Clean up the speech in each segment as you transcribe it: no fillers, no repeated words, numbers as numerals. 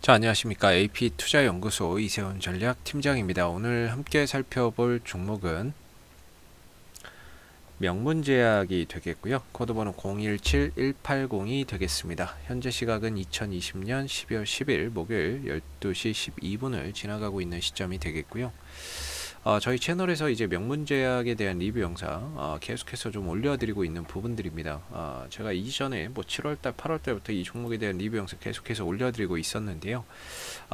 자, 안녕하십니까. AP투자연구소 이세훈 전략팀장입니다. 오늘 함께 살펴볼 종목은 명문제약이 되겠고요. 코드번호 017180이 되겠습니다. 현재 시각은 2020년 12월 10일 목요일 12시 12분을 지나가고 있는 시점이 되겠고요. 저희 채널에서 이제 명문제약에 대한 리뷰 영상 계속해서 좀 올려드리고 있는 부분들입니다. 제가 이전에 뭐 7월달, 8월달부터 이 종목에 대한 리뷰 영상 계속해서 올려드리고 있었는데요.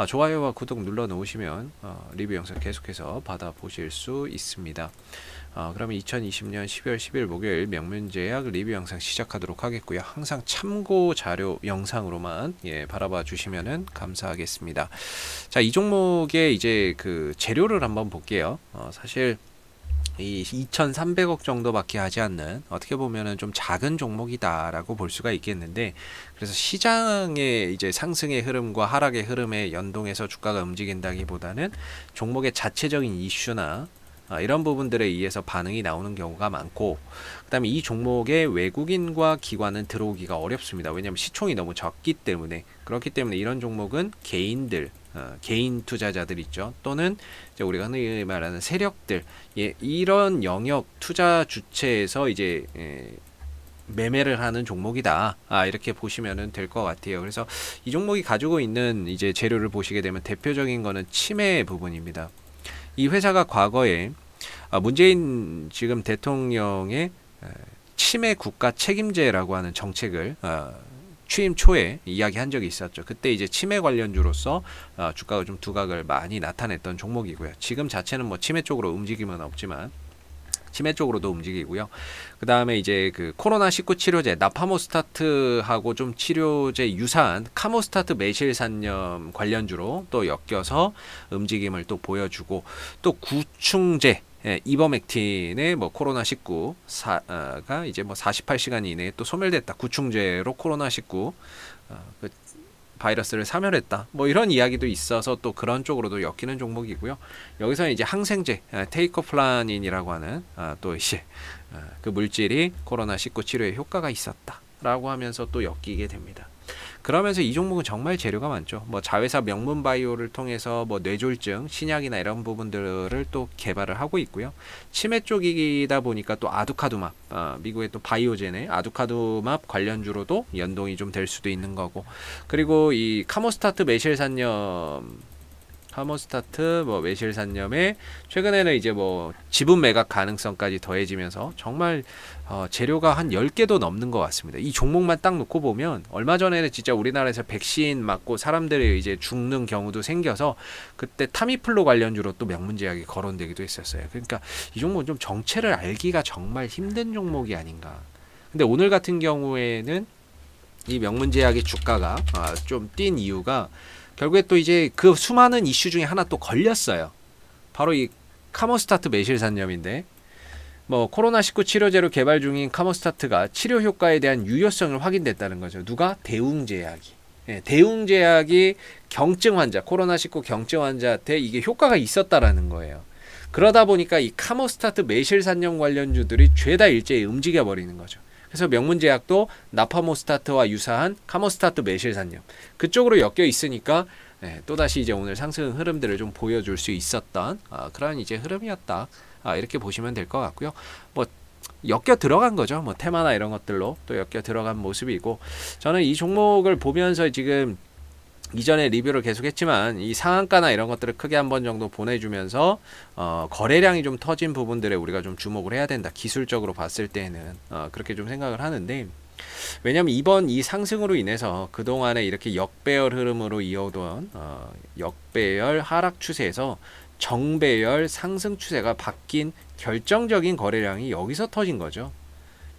좋아요와 구독 눌러 놓으시면 리뷰 영상 계속해서 받아보실 수 있습니다. 그러면 2020년 12월 10일 목요일 명문제약 리뷰 영상 시작하도록 하겠고요. 항상 참고 자료 영상으로만 바라봐 주시면 감사하겠습니다. 자, 이 종목의 이제 그 재료를 한번 볼게요. 사실 이 2,300억 정도밖에 하지 않는 어떻게 보면은 좀 작은 종목이다라고 볼 수가 있겠는데, 그래서 시장의 이제 상승의 흐름과 하락의 흐름에 연동해서 주가가 움직인다기보다는 종목의 자체적인 이슈나 이런 부분들에 의해서 반응이 나오는 경우가 많고, 그 다음에 이 종목에 외국인과 기관은 들어오기가 어렵습니다. 왜냐하면 시총이 너무 적기 때문에. 그렇기 때문에 이런 종목은 개인들, 개인 투자자들 있죠, 또는 이제 우리가 흔히 말하는 세력들, 이런 영역 투자 주체에서 이제 매매를 하는 종목이다, 이렇게 보시면 될 것 같아요. 그래서 이 종목이 가지고 있는 이제 재료를 보시게 되면 대표적인 거는 치매 부분입니다. 이 회사가 과거에 문재인 지금 대통령의 치매 국가 책임제라고 하는 정책을 취임 초에 이야기한 적이 있었죠. 그때 이제 치매 관련주로서 주가가 좀 두각을 많이 나타냈던 종목이고요. 지금 자체는 뭐 치매 쪽으로 움직임은 없지만 치매 쪽으로도 움직이고요. 그 다음에 이제 그 코로나19 치료제 나파모스타트하고 좀 치료제 유사한 카모스타트 매실산염 관련주로 또 엮여서 움직임을 또 보여주고, 또 구충제 이버맥틴의 뭐 코로나19가 이제 뭐 48시간 이내에 또 소멸됐다, 구충제로 코로나19 그 바이러스를 사멸했다, 뭐 이런 이야기도 있어서 또 그런 쪽으로도 엮이는 종목이고요. 여기서 이제 항생제 테이커플라닌이라고 하는 또 이제 그 물질이 코로나19 치료에 효과가 있었다라고 하면서 또 엮이게 됩니다. 그러면서 이 종목은 정말 재료가 많죠. 뭐 자회사 명문바이오를 통해서 뭐 뇌졸중, 신약이나 이런 부분들을 또 개발을 하고 있고요. 치매 쪽이다 보니까 또 아두카두맙, 미국의 또 바이오젠의 아두카두맙 관련주로도 연동이 좀 될 수도 있는 거고, 그리고 이 카모스타트 매실산염에 최근에는 이제 뭐 지분 매각 가능성까지 더해지면서 정말 재료가 한 10개도 넘는 것 같습니다. 이 종목만 딱 놓고 보면 얼마 전에는 진짜 우리나라에서 백신 맞고 사람들이 이제 죽는 경우도 생겨서 그때 타미플루 관련주로 또 명문제약이 거론되기도 했었어요. 그러니까 이 종목은 좀 정체를 알기가 정말 힘든 종목이 아닌가. 근데 오늘 같은 경우에는 이 명문제약의 주가가 좀 뛴 이유가 결국에 또 이제 그 수많은 이슈 중에 하나 또 걸렸어요. 바로 이 카모스타트 매실산염인데, 뭐 코로나19 치료제로 개발 중인 카모스타트가 치료 효과에 대한 유효성을 확인됐다는 거죠. 누가? 대웅제약이. 대웅제약이 경증 환자, 코로나19 경증 환자한테 이게 효과가 있었다라는 거예요. 그러다 보니까 이 카모스타트 매실산염 관련주들이 죄다 일제히 움직여 버리는 거죠. 그래서 명문제약도 나파모스타트와 유사한 카모스타트 매실산염 그쪽으로 엮여 있으니까 또다시 이제 오늘 상승 흐름들을 좀 보여줄 수 있었던 그런 이제 흐름이었다, 이렇게 보시면 될 것 같고요. 뭐 엮여 들어간 거죠. 뭐 테마나 이런 것들로 또 엮여 들어간 모습이고, 저는 이 종목을 보면서 지금 이전에 리뷰를 계속했지만 이 상한가나 이런 것들을 크게 한번 정도 보내주면서 거래량이 좀 터진 부분들에 우리가 좀 주목을 해야 된다, 기술적으로 봤을 때는 그렇게 좀 생각을 하는데, 왜냐면 이번 이 상승으로 인해서 그동안에 이렇게 역배열 흐름으로 이어오던 역배열 하락 추세에서 정배열 상승 추세가 바뀐 결정적인 거래량이 여기서 터진 거죠.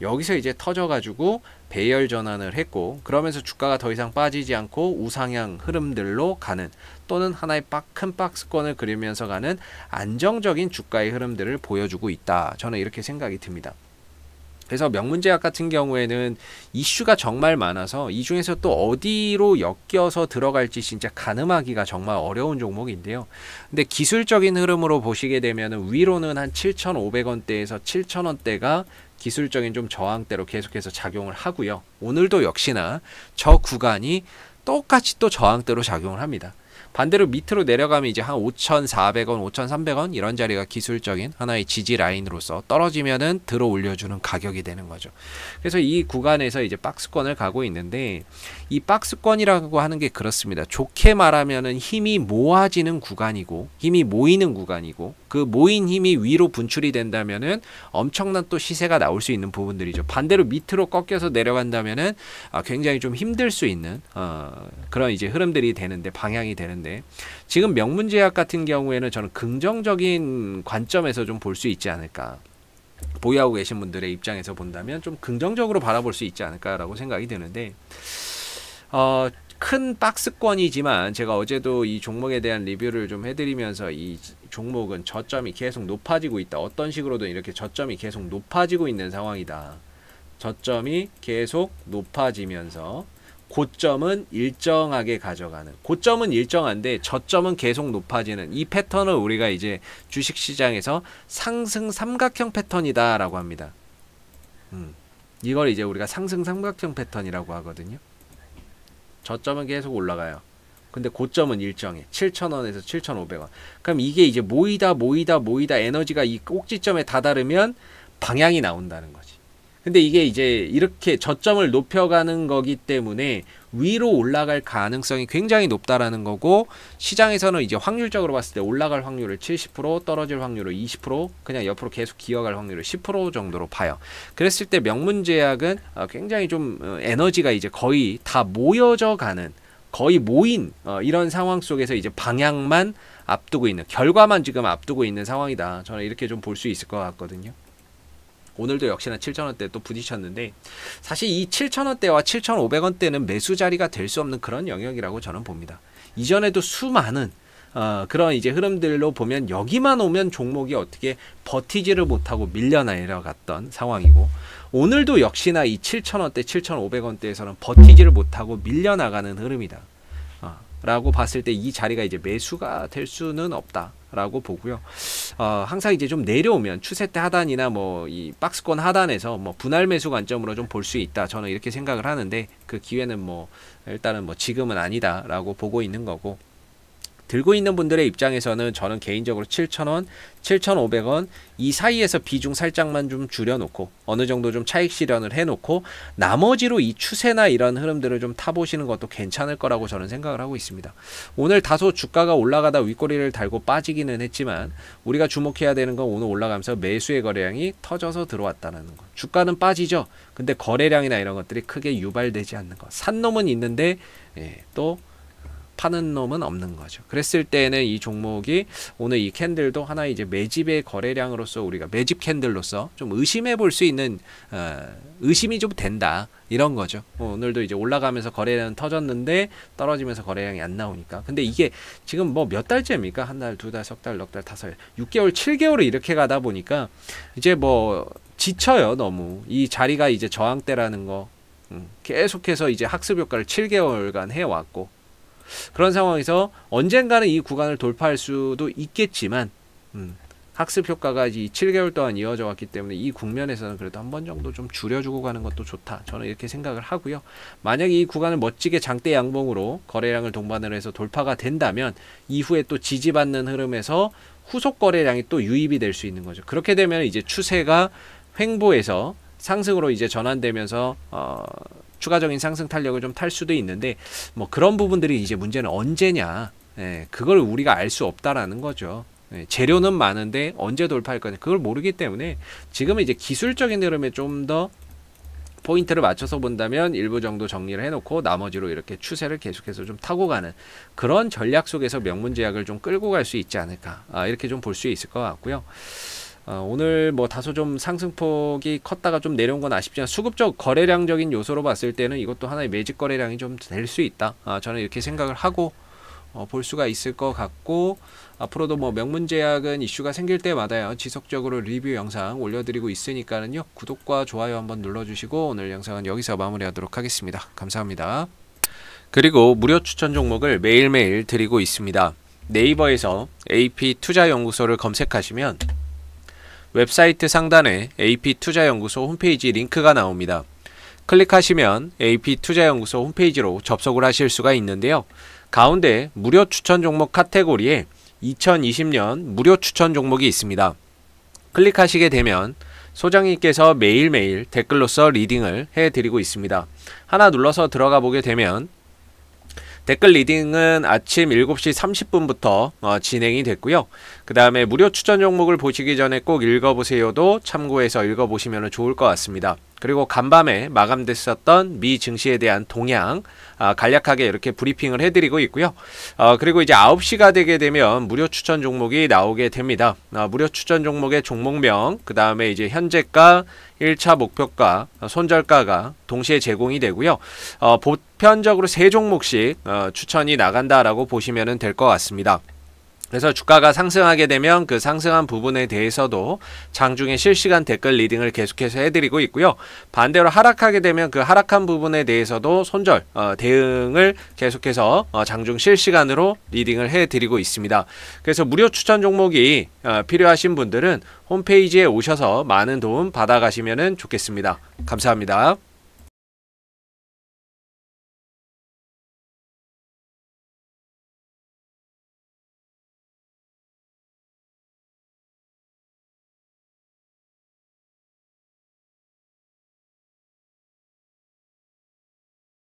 여기서 이제 터져가지고 배열 전환을 했고, 그러면서 주가가 더 이상 빠지지 않고 우상향 흐름들로 가는, 또는 하나의 큰 박스권을 그리면서 가는 안정적인 주가의 흐름들을 보여주고 있다, 저는 이렇게 생각이 듭니다. 그래서 명문제약 같은 경우에는 이슈가 정말 많아서 이 중에서 또 어디로 엮여서 들어갈지 진짜 가늠하기가 정말 어려운 종목인데요. 근데 기술적인 흐름으로 보시게 되면 위로는 한 7,500원대에서 7,000원대가 기술적인 좀 저항대로 계속해서 작용을 하고요. 오늘도 역시나 저 구간이 똑같이 또 저항대로 작용을 합니다. 반대로 밑으로 내려가면 이제 한 5,400원, 5,300원 이런 자리가 기술적인 하나의 지지 라인으로서 떨어지면은 들어 올려주는 가격이 되는 거죠. 그래서 이 구간에서 이제 박스권을 가고 있는데, 이 박스권이라고 하는 게 그렇습니다. 좋게 말하면은 힘이 모아지는 구간이고, 힘이 모이는 구간이고, 그 모인 힘이 위로 분출이 된다면은 엄청난 또 시세가 나올 수 있는 부분들이죠. 반대로 밑으로 꺾여서 내려간다면은 굉장히 좀 힘들 수 있는 그런 이제 흐름들이 되는데, 방향이 되는데, 지금 명문제약 같은 경우에는 저는 긍정적인 관점에서 좀 볼 수 있지 않을까, 보유하고 계신 분들의 입장에서 본다면 좀 긍정적으로 바라볼 수 있지 않을까라고 생각이 드는데, 큰 박스권이지만 제가 어제도 이 종목에 대한 리뷰를 좀 해드리면서 이 종목은 저점이 계속 높아지고 있다. 어떤 식으로든 이렇게 저점이 계속 높아지고 있는 상황이다. 저점이 계속 높아지면서 고점은 일정하게 가져가는, 고점은 일정한데 저점은 계속 높아지는 이 패턴을 우리가 이제 주식시장에서 상승 삼각형 패턴이다 라고 합니다. 이걸 이제 우리가 상승 삼각형 패턴이라고 하거든요. 저점은 계속 올라가요. 근데 고점은 일정해. 7,000원에서 7,500원. 그럼 이게 이제 모이다 에너지가 이 꼭지점에 다다르면 방향이 나온다는 거지. 근데 이게 이제 이렇게 저점을 높여가는 거기 때문에 위로 올라갈 가능성이 굉장히 높다라는 거고, 시장에서는 이제 확률적으로 봤을 때 올라갈 확률을 70%, 떨어질 확률을 20%, 그냥 옆으로 계속 기어갈 확률을 10% 정도로 봐요. 그랬을 때 명문제약은 굉장히 좀 에너지가 이제 거의 다 모여져 가는, 거의 모인 이런 상황 속에서 이제 방향만 앞두고 있는, 결과만 지금 앞두고 있는 상황이다. 저는 이렇게 좀 볼 수 있을 것 같거든요. 오늘도 역시나 7,000원대 또 부딪혔는데, 사실 이 7,000원대와 7,500원대는 매수 자리가 될 수 없는 그런 영역이라고 저는 봅니다. 이전에도 수많은 그런 이제 흐름들로 보면 여기만 오면 종목이 어떻게 버티지를 못하고 밀려 내려갔던 상황이고, 오늘도 역시나 이 7,000원대, 7,500원대에서는 버티지를 못하고 밀려나가는 흐름이다. 라고 봤을 때 이 자리가 이제 매수가 될 수는 없다 라고 보고요. 항상 이제 좀 내려오면 추세대 하단이나 뭐 이 박스권 하단에서 뭐 분할 매수 관점으로 좀 볼 수 있다, 저는 이렇게 생각을 하는데, 그 기회는 뭐 일단은 뭐 지금은 아니다 라고 보고 있는 거고, 들고 있는 분들의 입장에서는 저는 개인적으로 7,000원, 7,500원 이 사이에서 비중 살짝만 좀 줄여놓고 어느 정도 좀 차익 실현을 해놓고 나머지로 이 추세나 이런 흐름들을 좀 타보시는 것도 괜찮을 거라고 저는 생각을 하고 있습니다. 오늘 다소 주가가 올라가다 윗꼬리를 달고 빠지기는 했지만, 우리가 주목해야 되는 건 오늘 올라가면서 매수의 거래량이 터져서 들어왔다는 거. 주가는 빠지죠. 근데 거래량이나 이런 것들이 크게 유발되지 않는 거. 산 놈은 있는데 또 파는 놈은 없는 거죠. 그랬을 때는 이 종목이 오늘 이 캔들도 하나의 이제 매집의 거래량으로서, 우리가 매집 캔들로서 좀 의심해 볼 수 있는 의심이 좀 된다 이런 거죠. 오늘도 이제 올라가면서 거래량 터졌는데 떨어지면서 거래량이 안 나오니까. 근데 이게 지금 뭐 몇 달째입니까? 한 달, 두 달, 석 달, 넉 달, 다섯 달, 6개월, 7개월을 이렇게 가다 보니까 이제 뭐 지쳐요. 너무 이 자리가 이제 저항대라는 거 계속해서 이제 학습 효과를 7개월간 해왔고, 그런 상황에서 언젠가는 이 구간을 돌파할 수도 있겠지만 학습 효과가 이 7개월 동안 이어져 왔기 때문에 이 국면에서는 그래도 한 번 정도 좀 줄여주고 가는 것도 좋다, 저는 이렇게 생각을 하고요. 만약에 이 구간을 멋지게 장대 양봉으로 거래량을 동반을 해서 돌파가 된다면 이후에 또 지지받는 흐름에서 후속 거래량이 또 유입이 될 수 있는 거죠. 그렇게 되면 이제 추세가 횡보해서 상승으로 이제 전환되면서 추가적인 상승 탄력을 좀 탈 수도 있는데, 뭐 그런 부분들이 이제 문제는 언제냐, 그걸 우리가 알 수 없다라는 거죠. 재료는 많은데 언제 돌파할 거냐, 그걸 모르기 때문에 지금은 이제 기술적인 흐름에 좀 더 포인트를 맞춰서 본다면 일부 정도 정리를 해놓고 나머지로 이렇게 추세를 계속해서 좀 타고 가는 그런 전략 속에서 명문제약을 좀 끌고 갈 수 있지 않을까, 이렇게 좀 볼 수 있을 것 같고요. 오늘 뭐 다소 좀 상승폭이 컸다가 좀 내려온 건 아쉽지만 수급적 거래량적인 요소로 봤을 때는 이것도 하나의 매집 거래량이 좀 될 수 있다, 저는 이렇게 생각을 하고 볼 수가 있을 것 같고, 앞으로도 뭐 명문제약은 이슈가 생길 때마다요 지속적으로 리뷰 영상 올려드리고 있으니까는요 구독과 좋아요 한번 눌러주시고, 오늘 영상은 여기서 마무리하도록 하겠습니다. 감사합니다. 그리고 무료 추천 종목을 매일매일 드리고 있습니다. 네이버에서 AP 투자연구소를 검색하시면 웹사이트 상단에 AP투자연구소 홈페이지 링크가 나옵니다. 클릭하시면 AP투자연구소 홈페이지로 접속을 하실 수가 있는데요. 가운데 무료 추천 종목 카테고리에 2020년 무료 추천 종목이 있습니다. 클릭하시게 되면 소장님께서 매일매일 댓글로서 리딩을 해드리고 있습니다. 하나 눌러서 들어가 보게 되면 댓글 리딩은 아침 7시 30분부터 진행이 됐고요. 그 다음에 무료 추천 종목을 보시기 전에 꼭 읽어보세요도 참고해서 읽어보시면 좋을 것 같습니다. 그리고 간밤에 마감됐었던 미 증시에 대한 동향 간략하게 이렇게 브리핑을 해드리고 있고요. 그리고 이제 9시가 되게 되면 무료 추천 종목이 나오게 됩니다. 무료 추천 종목의 종목명, 그 다음에 이제 현재가, 1차 목표가, 손절가가 동시에 제공이 되고요. 보편적으로 3종목씩 추천이 나간다라고 보시면 될 것 같습니다. 그래서 주가가 상승하게 되면 그 상승한 부분에 대해서도 장중에 실시간 댓글 리딩을 계속해서 해드리고 있고요. 반대로 하락하게 되면 그 하락한 부분에 대해서도 손절 대응을 계속해서 장중 실시간으로 리딩을 해드리고 있습니다. 그래서 무료 추천 종목이 필요하신 분들은 홈페이지에 오셔서 많은 도움 받아가시면 좋겠습니다. 감사합니다.